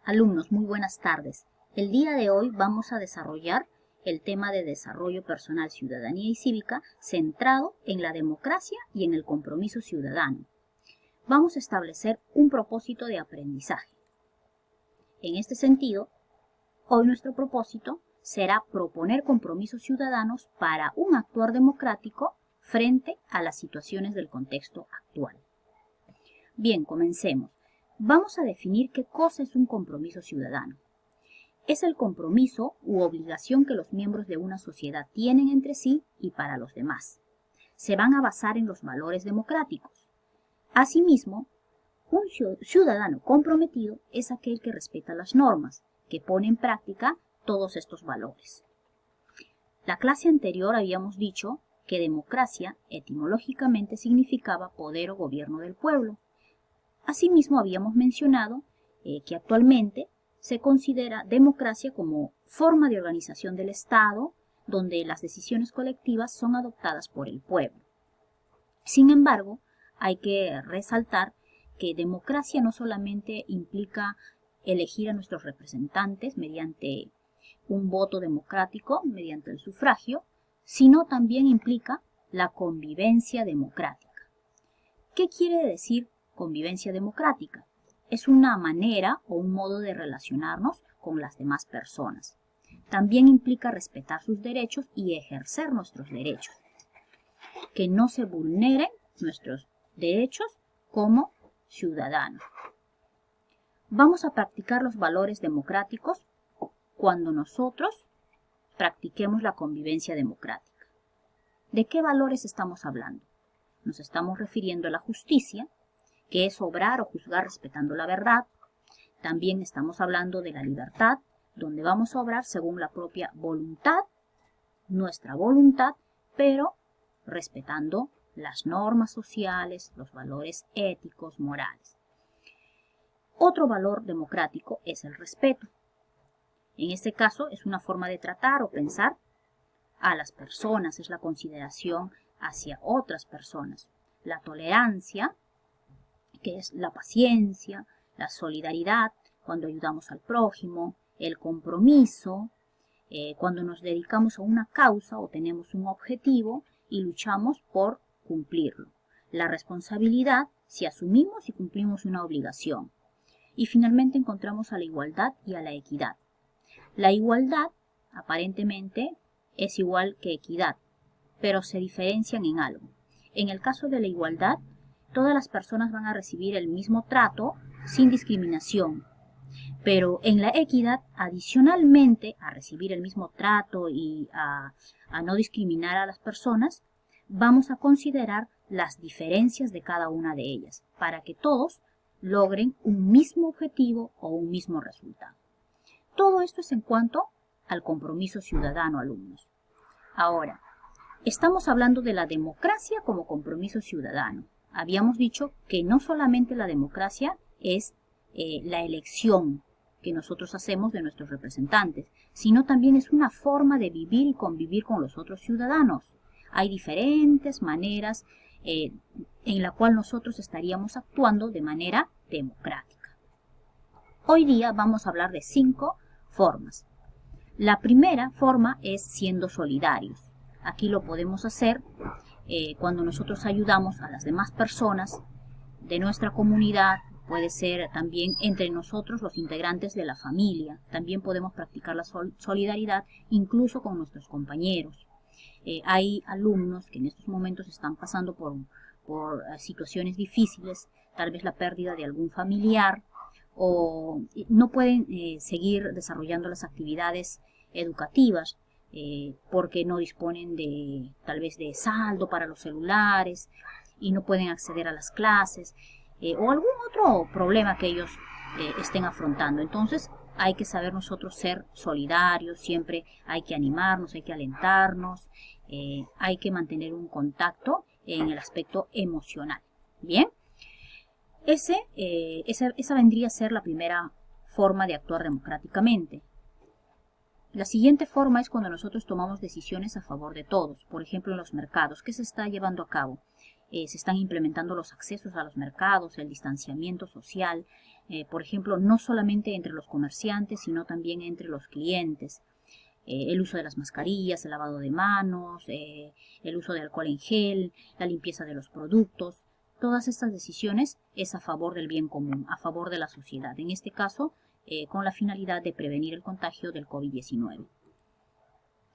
Alumnos, muy buenas tardes. El día de hoy vamos a desarrollar el tema de desarrollo personal, ciudadanía y cívica centrado en la democracia y en el compromiso ciudadano. Vamos a establecer un propósito de aprendizaje. En este sentido, hoy nuestro propósito será proponer compromisos ciudadanos para un actuar democrático frente a las situaciones del contexto actual. Bien, comencemos. Vamos a definir qué cosa es un compromiso ciudadano. Es el compromiso u obligación que los miembros de una sociedad tienen entre sí y para los demás. Se van a basar en los valores democráticos. Asimismo, un ciudadano comprometido es aquel que respeta las normas, que pone en práctica todos estos valores. La clase anterior habíamos dicho que democracia etimológicamente significaba poder o gobierno del pueblo. Asimismo, habíamos mencionado que actualmente se considera democracia como forma de organización del Estado, donde las decisiones colectivas son adoptadas por el pueblo. Sin embargo, hay que resaltar que democracia no solamente implica elegir a nuestros representantes mediante un voto democrático, mediante el sufragio, sino también implica la convivencia democrática. ¿Qué quiere decir convivencia democrática? Es una manera o un modo de relacionarnos con las demás personas. También implica respetar sus derechos y ejercer nuestros derechos. Que no se vulneren nuestros derechos como ciudadanos. Vamos a practicar los valores democráticos cuando nosotros practiquemos la convivencia democrática. ¿De qué valores estamos hablando? Nos estamos refiriendo a la justicia, que es obrar o juzgar respetando la verdad. También estamos hablando de la libertad, donde vamos a obrar según la propia voluntad, nuestra voluntad, pero respetando las normas sociales, los valores éticos, morales. Otro valor democrático es el respeto. En este caso es una forma de tratar o pensar a las personas, es la consideración hacia otras personas. La tolerancia, que es la paciencia, la solidaridad, cuando ayudamos al prójimo, el compromiso, cuando nos dedicamos a una causa o tenemos un objetivo y luchamos por cumplirlo. La responsabilidad, si asumimos y cumplimos una obligación. Y finalmente encontramos a la igualdad y a la equidad. La igualdad, aparentemente, es igual que equidad, pero se diferencian en algo. En el caso de la igualdad, todas las personas van a recibir el mismo trato sin discriminación. Pero en la equidad, adicionalmente a recibir el mismo trato y a no discriminar a las personas, vamos a considerar las diferencias de cada una de ellas para que todos logren un mismo objetivo o un mismo resultado. Todo esto es en cuanto al compromiso ciudadano, alumnos. Ahora, estamos hablando de la democracia como compromiso ciudadano. Habíamos dicho que no solamente la democracia es la elección que nosotros hacemos de nuestros representantes, sino también es una forma de vivir y convivir con los otros ciudadanos. Hay diferentes maneras en la cual nosotros estaríamos actuando de manera democrática. Hoy día vamos a hablar de 5 formas. La primera forma es siendo solidarios. Aquí lo podemos hacer cuando nosotros ayudamos a las demás personas de nuestra comunidad. Puede ser también entre nosotros los integrantes de la familia. También podemos practicar la solidaridad incluso con nuestros compañeros. Hay alumnos que en estos momentos están pasando por situaciones difíciles, tal vez la pérdida de algún familiar, o no pueden seguir desarrollando las actividades educativas porque no disponen de tal vez de saldo para los celulares y no pueden acceder a las clases o algún otro problema que ellos estén afrontando. Entonces hay que saber nosotros ser solidarios, siempre hay que animarnos, hay que alentarnos, hay que mantener un contacto en el aspecto emocional. Bien, esa vendría a ser la primera forma de actuar democráticamente. La siguiente forma es cuando nosotros tomamos decisiones a favor de todos. Por ejemplo, en los mercados, ¿qué se está llevando a cabo? Se están implementando los accesos a los mercados, el distanciamiento social, por ejemplo, no solamente entre los comerciantes, sino también entre los clientes. El uso de las mascarillas, el lavado de manos, el uso de alcohol en gel, la limpieza de los productos. Todas estas decisiones es a favor del bien común, a favor de la sociedad. En este caso, con la finalidad de prevenir el contagio del COVID-19.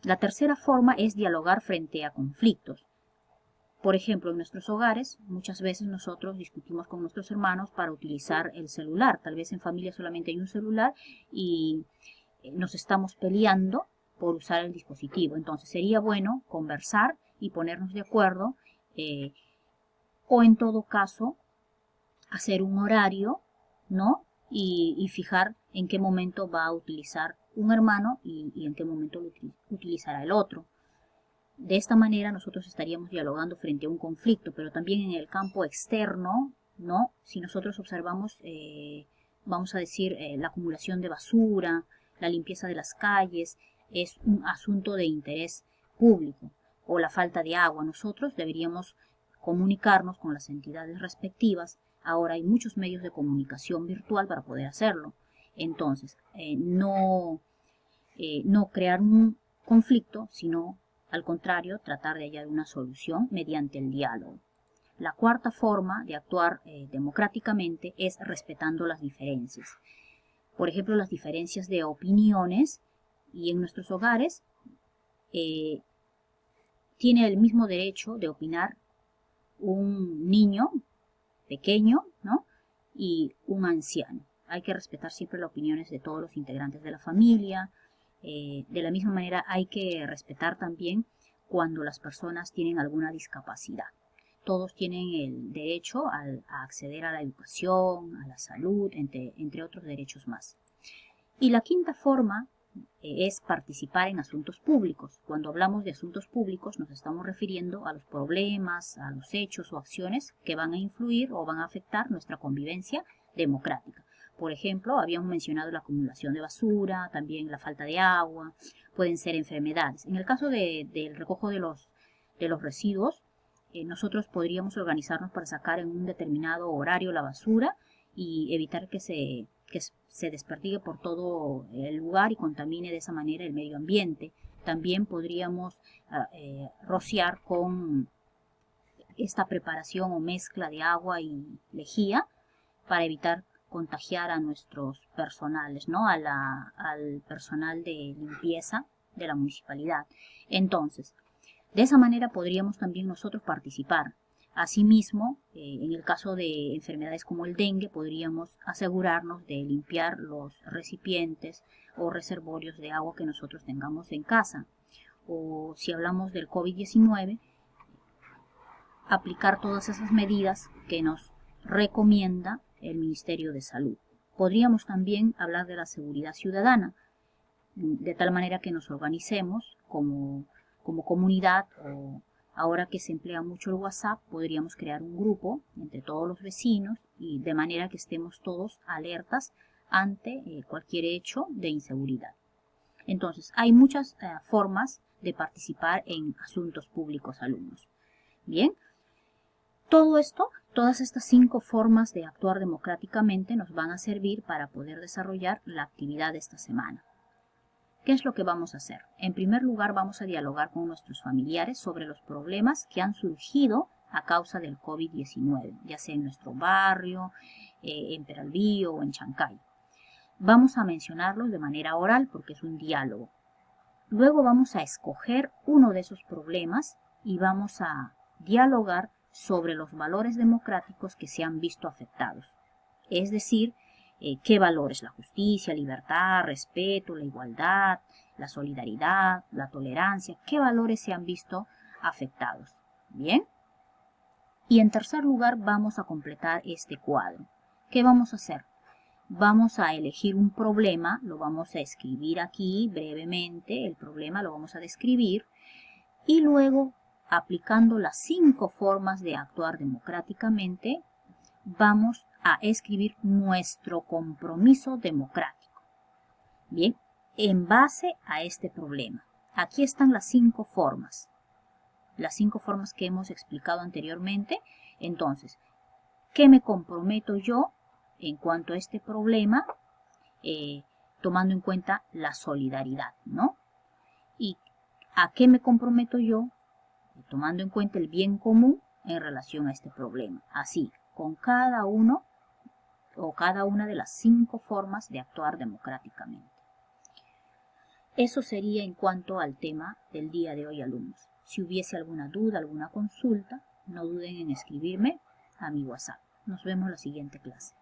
La tercera forma es dialogar frente a conflictos. Por ejemplo, en nuestros hogares, muchas veces nosotros discutimos con nuestros hermanos para utilizar el celular. Tal vez en familia solamente hay un celular y nos estamos peleando por usar el dispositivo. Entonces sería bueno conversar y ponernos de acuerdo o en todo caso hacer un horario, ¿no? Y fijar en qué momento va a utilizar un hermano y en qué momento lo utilizará el otro. De esta manera nosotros estaríamos dialogando frente a un conflicto, pero también en el campo externo, ¿no? Si nosotros observamos, vamos a decir, la acumulación de basura, la limpieza de las calles, es un asunto de interés público, o la falta de agua. Nosotros deberíamos comunicarnos con las entidades respectivas. Ahora hay muchos medios de comunicación virtual para poder hacerlo. Entonces, no crear un conflicto, sino al contrario, tratar de hallar una solución mediante el diálogo. La cuarta forma de actuar democráticamente es respetando las diferencias. Por ejemplo, las diferencias de opiniones, y en nuestros hogares tiene el mismo derecho de opinar un niño pequeño, ¿no? Y un anciano. Hay que respetar siempre las opiniones de todos los integrantes de la familia. De la misma manera hay que respetar también cuando las personas tienen alguna discapacidad. Todos tienen el derecho a acceder a la educación, a la salud, entre otros derechos más. Y la quinta forma es participar en asuntos públicos. Cuando hablamos de asuntos públicos nos estamos refiriendo a los problemas, a los hechos o acciones que van a influir o van a afectar nuestra convivencia democrática. Por ejemplo, habíamos mencionado la acumulación de basura, también la falta de agua, pueden ser enfermedades. En el caso del recojo de los residuos, nosotros podríamos organizarnos para sacar en un determinado horario la basura y evitar que se desperdigue por todo el lugar y contamine de esa manera el medio ambiente. También podríamos rociar con esta preparación o mezcla de agua y lejía para evitar contagiar a nuestros personales, ¿no? Al personal de limpieza de la municipalidad. Entonces, de esa manera podríamos también nosotros participar. Asimismo, en el caso de enfermedades como el dengue, podríamos asegurarnos de limpiar los recipientes o reservorios de agua que nosotros tengamos en casa. O si hablamos del COVID-19, aplicar todas esas medidas que nos recomienda el Ministerio de Salud. Podríamos también hablar de la seguridad ciudadana, de tal manera que nos organicemos como comunidad, o ahora que se emplea mucho el WhatsApp, podríamos crear un grupo entre todos los vecinos y de manera que estemos todos alertas ante cualquier hecho de inseguridad. Entonces, hay muchas formas de participar en asuntos públicos, alumnos. Bien, todo esto, todas estas 5 formas de actuar democráticamente nos van a servir para poder desarrollar la actividad de esta semana. ¿Qué es lo que vamos a hacer? En primer lugar, vamos a dialogar con nuestros familiares sobre los problemas que han surgido a causa del COVID-19, ya sea en nuestro barrio, en Peralvillo o en Chancay. Vamos a mencionarlos de manera oral porque es un diálogo. Luego vamos a escoger uno de esos problemas y vamos a dialogar sobre los valores democráticos que se han visto afectados. Es decir, qué valores: la justicia, libertad, respeto, la igualdad, la solidaridad, la tolerancia, qué valores se han visto afectados. Bien. Y en tercer lugar vamos a completar este cuadro. ¿Qué vamos a hacer? Vamos a elegir un problema, lo vamos a escribir aquí brevemente, el problema lo vamos a describir y luego, aplicando las 5 formas de actuar democráticamente, vamos a escribir nuestro compromiso democrático. Bien, en base a este problema. Aquí están las 5 formas. Las 5 formas que hemos explicado anteriormente. Entonces, ¿qué me comprometo yo en cuanto a este problema, tomando en cuenta la solidaridad, ¿no? ¿Y a qué me comprometo yo? Tomando en cuenta el bien común en relación a este problema. Así, con cada uno o cada una de las 5 formas de actuar democráticamente. Eso sería en cuanto al tema del día de hoy, alumnos. Si hubiese alguna duda, alguna consulta, no duden en escribirme a mi WhatsApp. Nos vemos en la siguiente clase.